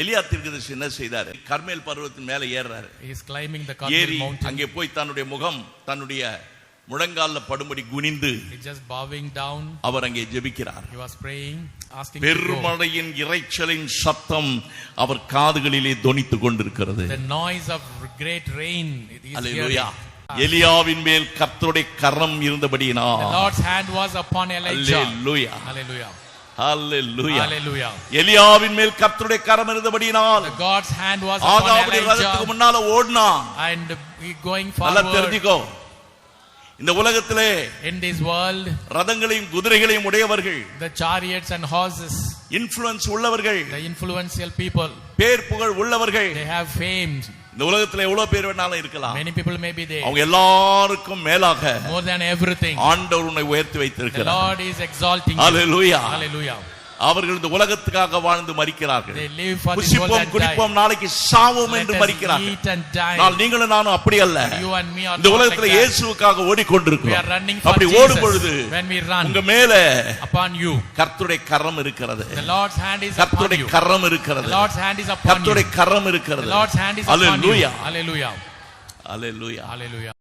எலியா தீர்க்கதரிசி என்ன செய்தாரு? கர்மேல் பர்வதத்தின் மேலே ஏறாரு. He is climbing the Carmel mountain. அங்கே போய் தன்னுடைய முகம் தன்னுடைய முழங்கால்ல படும்படி குனிந்து he just bowing down. அவர் அங்கே ஜெபிக்கிறார். He was praying, asking பெருமழையின் இரைச்சலின் சத்தம் அவர் காதுகளிலே தொனித்துக் கொண்டிருக்கிறது. The noise of great rain is Hallelujah. எலியாவின் மேல் கர்த்தருடைய கரம் இருந்தபடியினால் the Lord's hand was upon Elijah. Hallelujah. Hallelujah. Hallelujah. Hallelujah. எலியாவின் மேல் கர்த்தருடைய கரம் இருந்தபடியினால் The God's hand was upon ஆகாபுடைய ரதத்துக்கு முன்னால ஓடினான். and he going forward. நல்லா தெரிஞ்சுக்கோ, இந்த உலகத்திலே in this world ரதங்களையும் குதிரைகளையும் உடையவர்கள், the chariots and horses, influence உள்ளவர்கள், the influential people, பேர் புகழ் உள்ளவர்கள், they have fame. இந்த உலகத்துல எவ்வளவு பேர் வேணாலும் இருக்கலாம். Many people may be there. அவங்க எல்லாருக்கும் மேலாக more than everything ஆண்டவர் உன்னை உயர்த்தி வைத்திருக்கிறார். the Lord is exalting you. Hallelujah. Hallelujah. அவர்கள் இந்த உலகத்துக்காக வாழ்ந்து மரிக்கிறார்கள். They live for this world புசிப்போம் and குடிப்போம் die. நாளைக்கு சாவோம் என்று Let us மரிக்கிறார்கள். eat and die. நான் நீங்களும் நானும் அப்படி அல்ல. You and me are இந்த not உலகத்துல like that. இயேசுவுக்காக We are ஓடிக்கொண்டிருக்கிறோம். running for அப்படி Jesus. ஓடும் பொழுது When we run உங்க மேல upon you, கர்த்தருடைய கரம் இருக்கிறது. the Lord's hand is upon கர்த்தருடைய you. கரம் இருக்கிறது. The Lord's hand is upon you. கர்த்தருடைய கரம் இருக்கிறது. The Lord's hand is upon you. Hallelujah. Hallelujah. Hallelujah. Hallelujah.